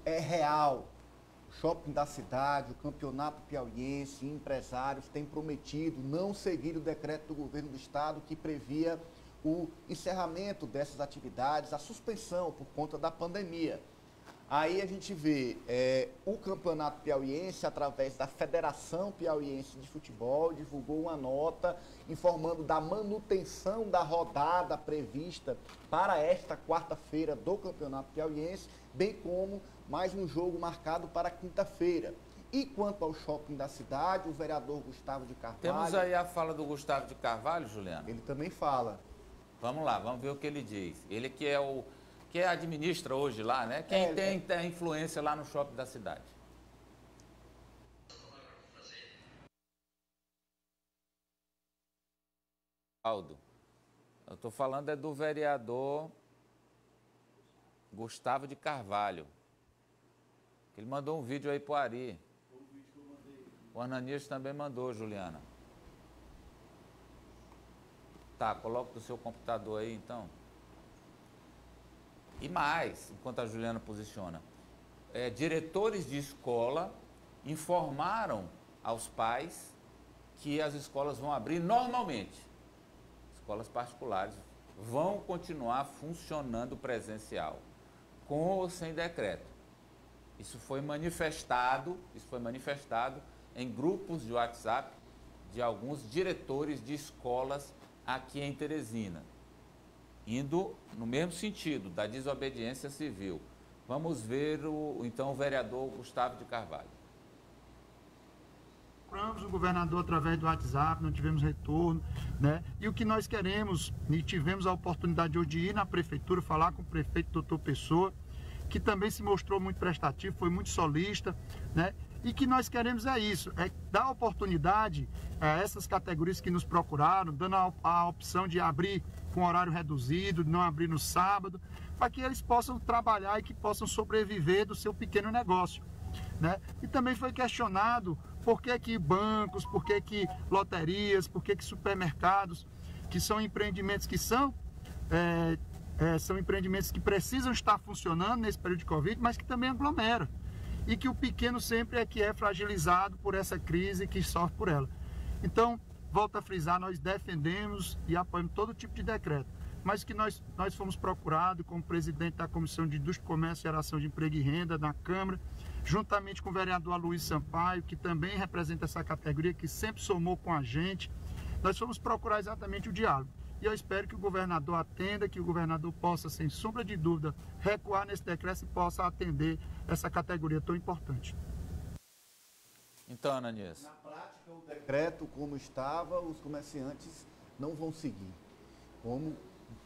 É real. O shopping da cidade, o campeonato piauiense, empresários têm prometido não seguir o decreto do governo do estado que previa o encerramento dessas atividades, a suspensão por conta da pandemia. Aí a gente vê o Campeonato Piauiense, através da Federação Piauiense de Futebol, divulgou uma nota informando da manutenção da rodada prevista para esta quarta-feira do Campeonato Piauiense, bem como mais um jogo marcado para quinta-feira. E quanto ao shopping da cidade, o vereador Gustavo de Carvalho... Temos aí a fala do Gustavo de Carvalho, Juliano? Ele também fala. Vamos lá, vamos ver o que ele diz. Ele que é o... que administra hoje lá, né? Quem tem a influência lá no shopping da cidade. Aldo, eu estou falando é do vereador Gustavo de Carvalho. Ele mandou um vídeo aí pro Ari. O Ananias também mandou, Juliana. Tá, coloca do seu computador aí, então. E mais, enquanto a Juliana posiciona, diretores de escola informaram aos pais que as escolas vão abrir normalmente. Escolas particulares vão continuar funcionando presencial, com ou sem decreto. Isso foi manifestado em grupos de WhatsApp de alguns diretores de escolas aqui em Teresina, indo no mesmo sentido, da desobediência civil. Vamos ver, então, o vereador Gustavo de Carvalho. Procuramos o governador através do WhatsApp, não tivemos retorno, né? E o que nós queremos, e tivemos a oportunidade hoje de ir na prefeitura, falar com o prefeito doutor Pessoa, que também se mostrou muito prestativo, foi muito solícita, né? E que nós queremos é isso, é dar oportunidade a essas categorias que nos procuraram, dando a opção de abrir com horário reduzido, não abrir no sábado, para que eles possam trabalhar e que possam sobreviver do seu pequeno negócio, né? E também foi questionado por que bancos, por que loterias, por que supermercados, que são empreendimentos que são empreendimentos que precisam estar funcionando nesse período de Covid, mas que também aglomeram. E que o pequeno sempre é que é fragilizado por essa crise que sofre por ela. Então, volto a frisar, nós defendemos e apoiamos todo tipo de decreto, mas que nós fomos procurados como presidente da Comissão de Indústria, Comércio e Geração de Emprego e Renda na Câmara, juntamente com o vereador Aloysio Sampaio, que também representa essa categoria, que sempre somou com a gente. Nós fomos procurar exatamente o diálogo. E eu espero que o governador atenda, que o governador possa, sem sombra de dúvida, recuar nesse decreto e possa atender essa categoria tão importante. Então, Ananias. Na prática, o decreto, como estava, os comerciantes não vão seguir. Como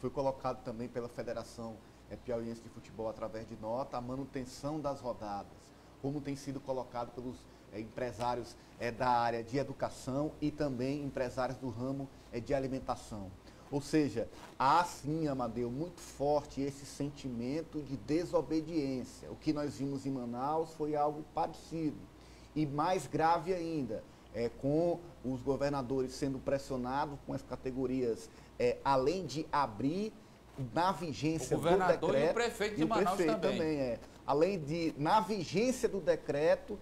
foi colocado também pela Federação Piauiense de Futebol através de nota, a manutenção das rodadas, como tem sido colocado pelos empresários da área de educação e também empresários do ramo de alimentação. Ou seja, há sim, Amadeu, muito forte esse sentimento de desobediência. O que nós vimos em Manaus foi algo parecido. E mais grave ainda, com os governadores sendo pressionados com as categorias, além de abrir na vigência do decreto... O governador e o prefeito de Manaus também. Além de, na vigência do decreto,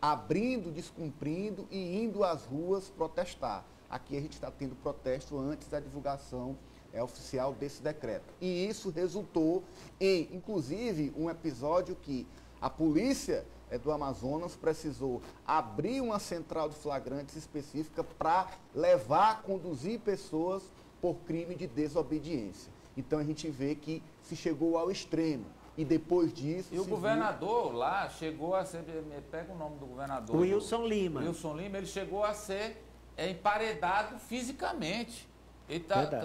abrindo, descumprindo e indo às ruas protestar. Aqui a gente está tendo protesto antes da divulgação oficial desse decreto. E isso resultou em, inclusive, um episódio que a polícia do Amazonas precisou abrir uma central de flagrantes específica para conduzir pessoas por crime de desobediência. Então a gente vê que se chegou ao extremo. E depois disso... E o governador lá chegou a ser... Pega o nome do governador. Wilson Lima. Wilson Lima, ele chegou a ser emparedado fisicamente.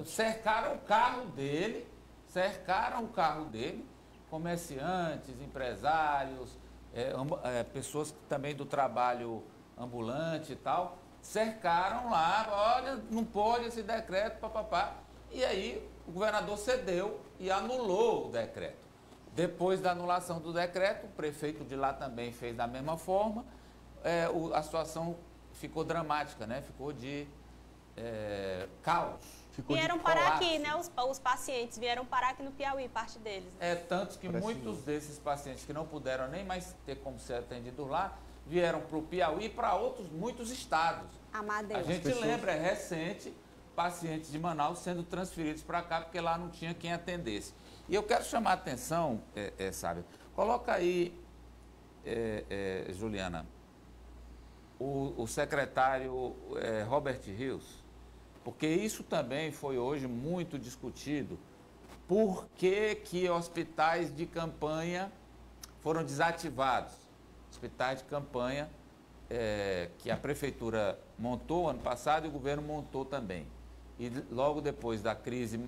Cercaram o carro dele, comerciantes, empresários, pessoas também do trabalho ambulante e tal, cercaram lá, olha, não pode esse decreto, papapá. E aí o governador cedeu e anulou o decreto. Depois da anulação do decreto, o prefeito de lá também fez da mesma forma, a situação ficou dramática, né? Ficou de caos. Vieram parar aqui, né? Os pacientes vieram parar aqui no Piauí, parte deles. Tanto que muitos desses pacientes que não puderam nem mais ter como ser atendidos lá, vieram para o Piauí e para muitos estados. A gente lembra, é recente, pacientes de Manaus sendo transferidos para cá, porque lá não tinha quem atendesse. E eu quero chamar a atenção, sabe, coloca aí, Juliana, o secretário Robert Rios, porque isso também foi hoje muito discutido. Por que hospitais de campanha foram desativados? Hospitais de campanha que a prefeitura montou ano passado e o governo montou também. E logo depois da crise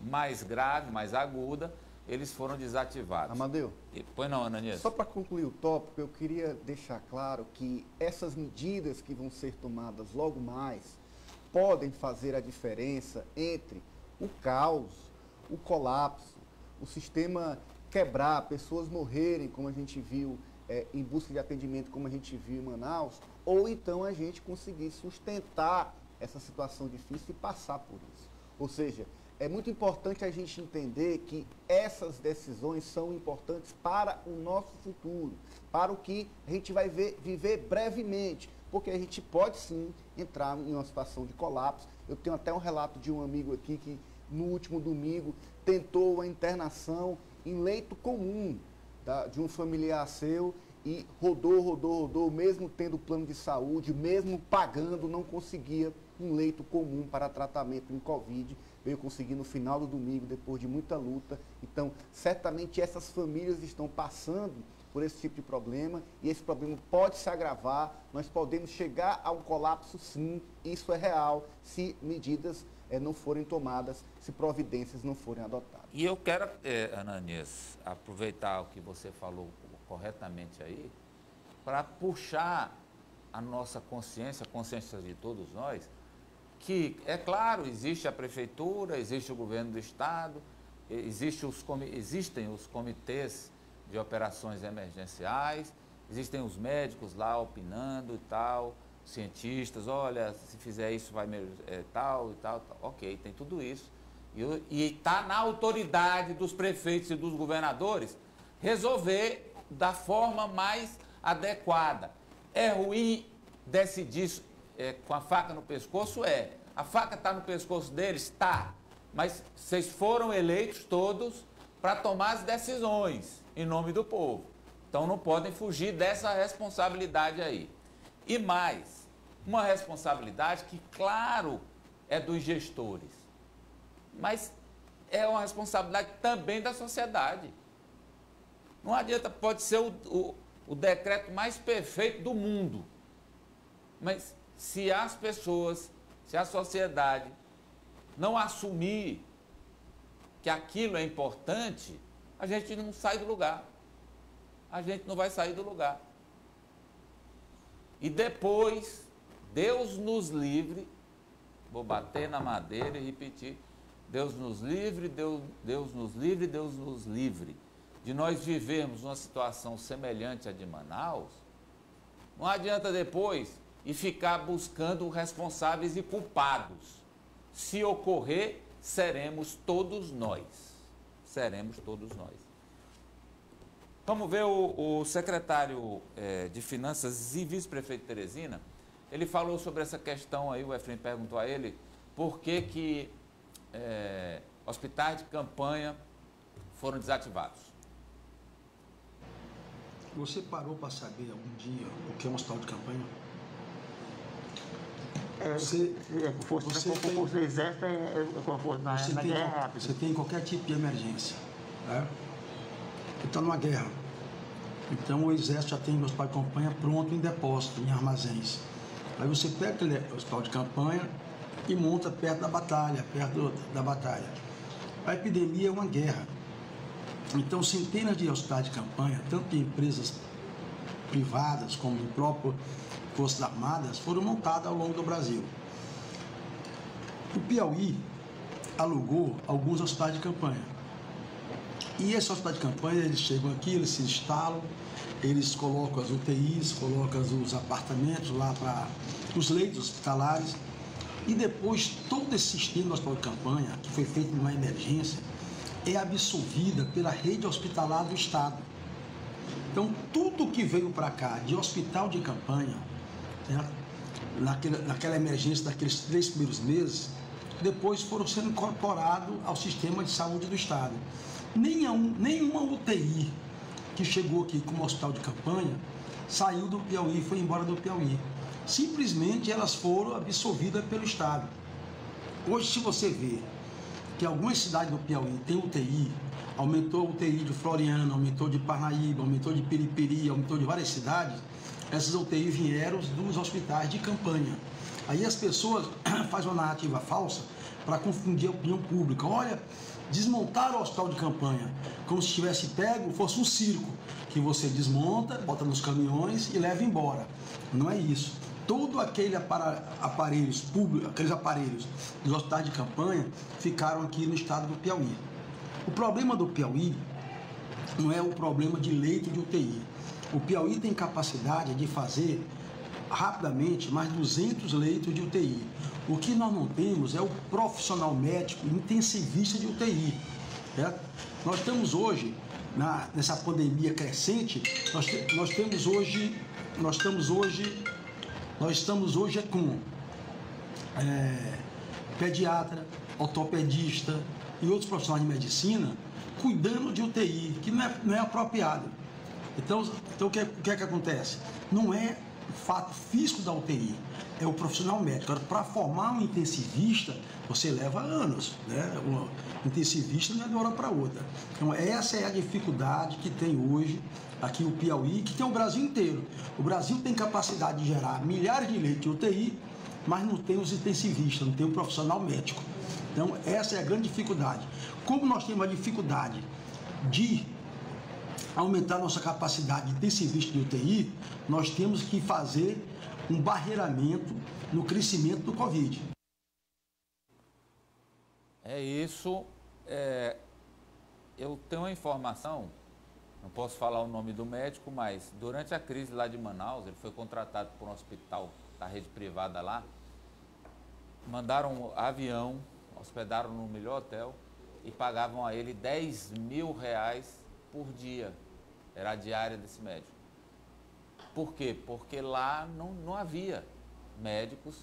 mais grave, mais aguda, eles foram desativados. Amadeu, pois não, Ananias? Só para concluir o tópico, eu queria deixar claro que essas medidas que vão ser tomadas logo mais podem fazer a diferença entre o caos, o colapso, o sistema quebrar, pessoas morrerem, como a gente viu, em busca de atendimento, como a gente viu em Manaus, ou então a gente conseguir sustentar essa situação difícil e passar por isso. Ou seja, é muito importante a gente entender que essas decisões são importantes para o nosso futuro, para o que a gente vai viver brevemente, porque a gente pode sim entrar em uma situação de colapso. Eu tenho até um relato de um amigo aqui que no último domingo tentou a internação em leito comum de um familiar seu e rodou, mesmo tendo plano de saúde, mesmo pagando, não conseguia um leito comum para tratamento em Covid. Veio conseguir no final do domingo, depois de muita luta. Então, certamente essas famílias estão passando por esse tipo de problema e esse problema pode se agravar. Nós podemos chegar a um colapso, sim, isso é real, se medidas não forem tomadas, se providências não forem adotadas. E eu quero, Ananias, aproveitar o que você falou corretamente aí, para puxar a nossa consciência, a consciência de todos nós, que, é claro, existe a prefeitura, existe o governo do estado, existem os comitês de operações emergenciais, existem os médicos lá opinando e tal, cientistas, olha, se fizer isso vai tal e tal, ok, tem tudo isso. E está na autoridade dos prefeitos e dos governadores resolver da forma mais adequada. É ruim decidir com a faca no pescoço? A faca está no pescoço deles? Tá. Mas vocês foram eleitos todos para tomar as decisões em nome do povo. Então não podem fugir dessa responsabilidade aí. E mais, uma responsabilidade que, claro, é dos gestores, mas é uma responsabilidade também da sociedade. Não adianta, pode ser o decreto mais perfeito do mundo, mas se as pessoas, se a sociedade não assumir que aquilo é importante, a gente não sai do lugar. A gente não vai sair do lugar. E depois, Deus nos livre, vou bater na madeira e repetir, Deus nos livre, Deus nos livre, Deus nos livre de nós vivermos uma situação semelhante à de Manaus. Não adianta depois e ficar buscando responsáveis e culpados. Se ocorrer, seremos todos nós. Seremos todos nós. Vamos ver o secretário de Finanças e vice-prefeito de Teresina. Ele falou sobre essa questão aí, o Efraim perguntou a ele, por que hospitais de campanha foram desativados. Você parou para saber algum dia o que é um hospital de campanha? Você tem qualquer tipo de emergência. Né? Você está numa guerra. Então o exército já tem o hospital de campanha pronto em depósito, em armazéns. Aí você pega aquele hospital de campanha e monta perto da batalha, A epidemia é uma guerra. Então centenas de hospitais de campanha, tanto em empresas privadas como em próprio Forças Armadas, foram montadas ao longo do Brasil. O Piauí alugou alguns hospitais de campanha. E esses hospitais de campanha, eles chegam aqui, eles se instalam, eles colocam as UTIs, colocam os apartamentos lá para os leitos hospitalares, E depois, todo esse sistema do hospital de campanha, que foi feito numa emergência, é absorvida pela rede hospitalar do Estado. Então, tudo que veio para cá de hospital de campanha, né, naquela emergência daqueles 3 primeiros meses, depois foram sendo incorporados ao sistema de saúde do Estado. Nenhuma UTI que chegou aqui como hospital de campanha saiu do Piauí, foi embora do Piauí. Simplesmente elas foram absorvidas pelo Estado. Hoje, se você vê que algumas cidades do Piauí têm UTI, aumentou a UTI de Floriano, aumentou de Parnaíba, aumentou de Piripiri, aumentou de várias cidades, essas UTI vieram dos hospitais de campanha. Aí as pessoas fazem uma narrativa falsa para confundir a opinião pública. Olha, desmontaram o hospital de campanha, como se tivesse pego, fosse um circo, que você desmonta, bota nos caminhões e leva embora. Não é isso. Todos aqueles aparelhos públicos, aqueles aparelhos dos hospitais de campanha ficaram aqui no estado do Piauí. O problema do Piauí não é o problema de leito de UTI. O Piauí tem capacidade de fazer rapidamente mais 200 leitos de UTI. O que nós não temos é o profissional médico intensivista de UTI. Certo? Nós estamos hoje, nessa pandemia crescente, nós estamos hoje com pediatra, ortopedista e outros profissionais de medicina cuidando de UTI, que não é apropriado. Então o que é que acontece? Não é o fato físico da UTI, é o profissional médico. Agora, para formar um intensivista, você leva anos, né? O intensivista não é de uma hora para outra. Então, essa é a dificuldade que tem hoje aqui o Piauí, que tem o Brasil inteiro. O Brasil tem capacidade de gerar milhares de leitos de UTI, mas não tem os intensivistas, não tem o profissional médico. Então, essa é a grande dificuldade. Como nós temos a dificuldade de aumentar nossa capacidade de intensivista de UTI, nós temos que fazer um barreiramento no crescimento do Covid. É isso. Eu tenho uma informação, não posso falar o nome do médico, mas durante a crise lá de Manaus, ele foi contratado por um hospital da rede privada lá, mandaram um avião, hospedaram no melhor hotel e pagavam a ele R$10.000 por dia. Era a diária desse médico. Por quê? Porque lá não havia médicos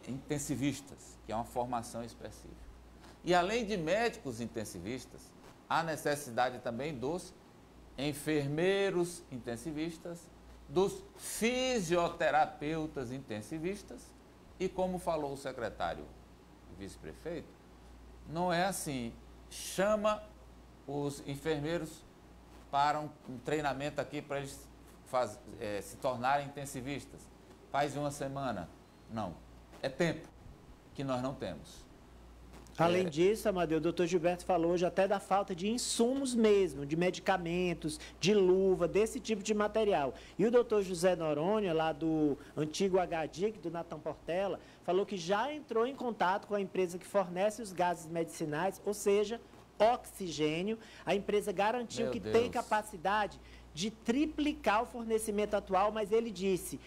intensivistas, que é uma formação específica. E além de médicos intensivistas, há necessidade também dos enfermeiros intensivistas, dos fisioterapeutas intensivistas e, como falou o secretário e vice-prefeito, não é assim, chama os enfermeiros para um treinamento aqui para eles se tornarem intensivistas. Faz uma semana. Não. É tempo que nós não temos. Além disso, Amadeu, o doutor Gilberto falou hoje até da falta de insumos mesmo, de medicamentos, de luva, desse tipo de material. E o doutor José Noronha, lá do antigo HDIC, do Natan Portela, falou que já entrou em contato com a empresa que fornece os gases medicinais, ou seja, oxigênio. A empresa garantiu que tem capacidade de triplicar o fornecimento atual, mas ele disse,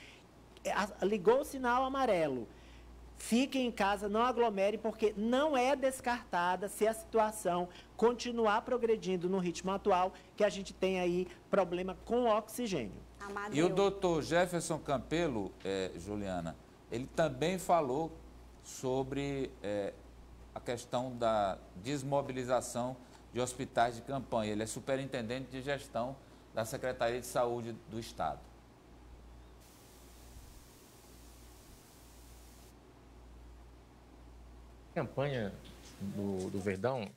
ligou o sinal amarelo. Fiquem em casa, não aglomerem, porque não é descartada, se a situação continuar progredindo no ritmo atual, que a gente tem aí problema com oxigênio. Amadeu. E o doutor Jefferson Campelo, Juliana, ele também falou sobre a questão da desmobilização de hospitais de campanha. Ele é superintendente de gestão da Secretaria de Saúde do Estado. A campanha do Verdão,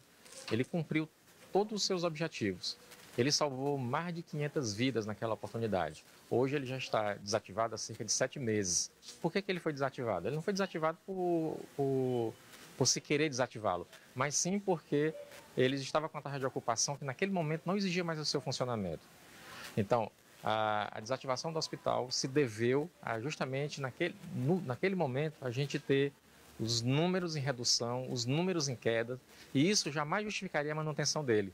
ele cumpriu todos os seus objetivos. Ele salvou mais de 500 vidas naquela oportunidade. Hoje ele já está desativado há cerca de 7 meses. Por que ele foi desativado? Ele não foi desativado por se querer desativá-lo, mas sim porque ele estava com a taxa de ocupação que naquele momento não exigia mais o seu funcionamento. Então, a desativação do hospital se deveu a justamente naquele momento a gente ter os números em redução, os números em queda, e isso jamais justificaria a manutenção dele.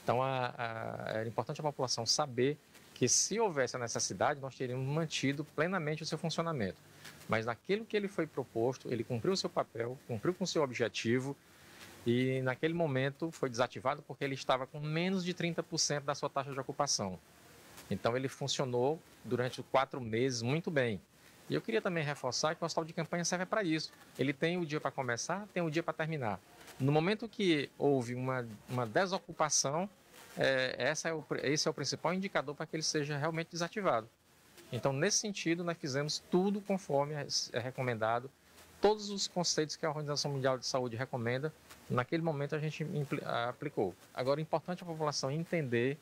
Então, é importante a população saber que se houvesse a necessidade, nós teríamos mantido plenamente o seu funcionamento. Mas naquilo que ele foi proposto, ele cumpriu o seu papel, cumpriu com o seu objetivo e naquele momento foi desativado porque ele estava com menos de 30% da sua taxa de ocupação. Então ele funcionou durante 4 meses muito bem. E eu queria também reforçar que o hospital de campanha serve para isso. Ele tem o dia para começar, tem o dia para terminar. No momento que houve uma desocupação, esse é o principal indicador para que ele seja realmente desativado. Então, nesse sentido, nós fizemos tudo conforme é recomendado, todos os conceitos que a Organização Mundial de Saúde recomenda, naquele momento a gente aplicou. Agora, é importante a população entender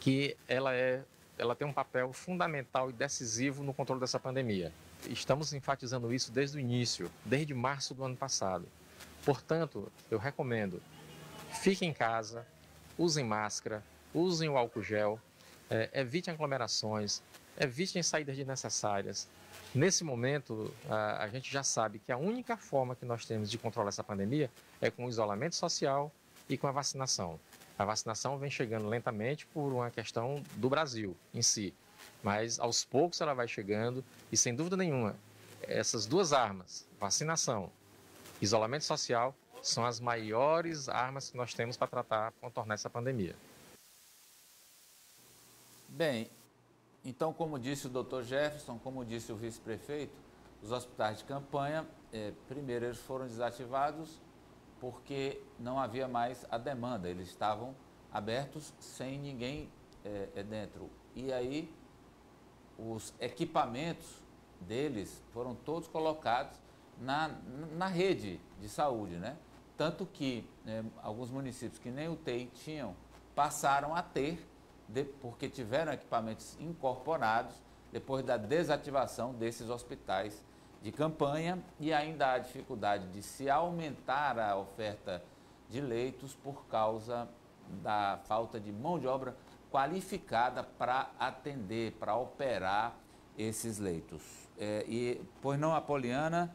que ela tem um papel fundamental e decisivo no controle dessa pandemia. Estamos enfatizando isso desde o início, desde março do ano passado. Portanto, eu recomendo, fiquem em casa, usem máscara, usem o álcool gel, evitem aglomerações, evitem saídas desnecessárias. Nesse momento, a gente já sabe que a única forma que nós temos de controlar essa pandemia é com o isolamento social e com a vacinação. A vacinação vem chegando lentamente por uma questão do Brasil em si, mas aos poucos ela vai chegando e, sem dúvida nenhuma, essas duas armas, vacinação e isolamento social, são as maiores armas que nós temos para contornar essa pandemia. Bem, então, como disse o Dr. Jefferson, como disse o vice-prefeito, os hospitais de campanha, primeiro eles foram desativados porque não havia mais a demanda, eles estavam abertos sem ninguém dentro. E aí, os equipamentos deles foram todos colocados na rede de saúde, né? Tanto que alguns municípios que nem UTI tinham, passaram a ter, porque tiveram equipamentos incorporados depois da desativação desses hospitais de campanha, e ainda há dificuldade de se aumentar a oferta de leitos por causa da falta de mão de obra qualificada para atender, para operar esses leitos. Pois não, Apoliana?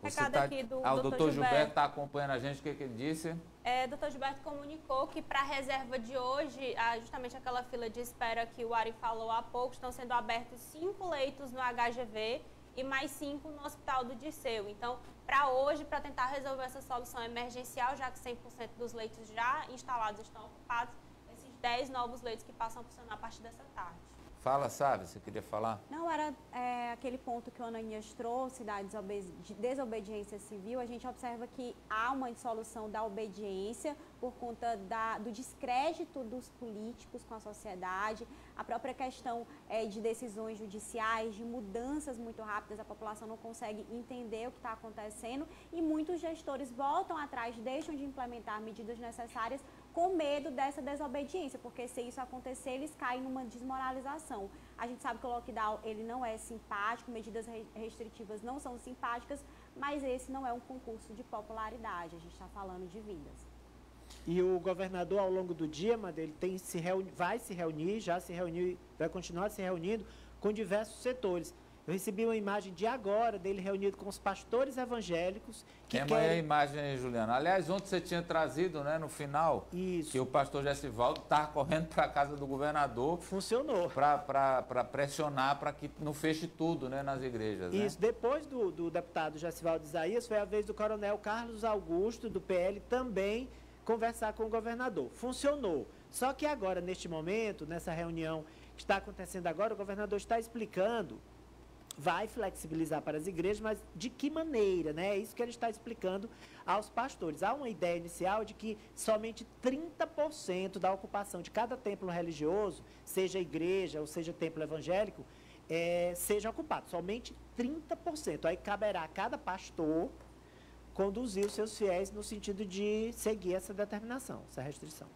O doutor Gilberto está acompanhando a gente, o que ele disse? Doutor Gilberto comunicou que para a reserva de hoje, justamente aquela fila de espera que o Ari falou há pouco, estão sendo abertos 5 leitos no HGV e mais 5 no Hospital do Dirceu. Então, para hoje, para tentar resolver essa solução emergencial, já que 100% dos leitos já instalados estão ocupados, esses 10 novos leitos que passam a funcionar a partir dessa tarde. Fala, sabe, você queria falar? Não, era aquele ponto que o Ananias trouxe da desobediência civil. A gente observa que há uma dissolução da obediência por conta do descrédito dos políticos com a sociedade, a própria questão de decisões judiciais, de mudanças muito rápidas, a população não consegue entender o que está acontecendo e muitos gestores voltam atrás, deixam de implementar medidas necessárias com medo dessa desobediência, porque se isso acontecer, eles caem numa desmoralização. A gente sabe que o lockdown ele não é simpático, medidas restritivas não são simpáticas, mas esse não é um concurso de popularidade, a gente está falando de vidas. E o governador, ao longo do dia, ele vai se reunir, já se reuniu, vai continuar se reunindo com diversos setores. Eu recebi uma imagem de agora dele reunido com os pastores evangélicos que querem... a imagem aí, Juliana. Aliás, ontem você tinha trazido, né, no final, isso, que o pastor Gessivaldo estava correndo para a casa do governador. Funcionou. Para pressionar para que não feche tudo, né, nas igrejas. Isso. Né? Depois do deputado Gessivaldo Isaías, foi a vez do coronel Carlos Augusto, do PL, também conversar com o governador. Funcionou. Só que agora, neste momento, nessa reunião que está acontecendo agora, o governador está explicando, vai flexibilizar para as igrejas, mas de que maneira, né? É isso que ele está explicando aos pastores. Há uma ideia inicial de que somente 30% da ocupação de cada templo religioso, seja igreja ou seja templo evangélico, seja ocupado. Somente 30%. Aí caberá a cada pastor conduzir os seus fiéis no sentido de seguir essa determinação, essa restrição.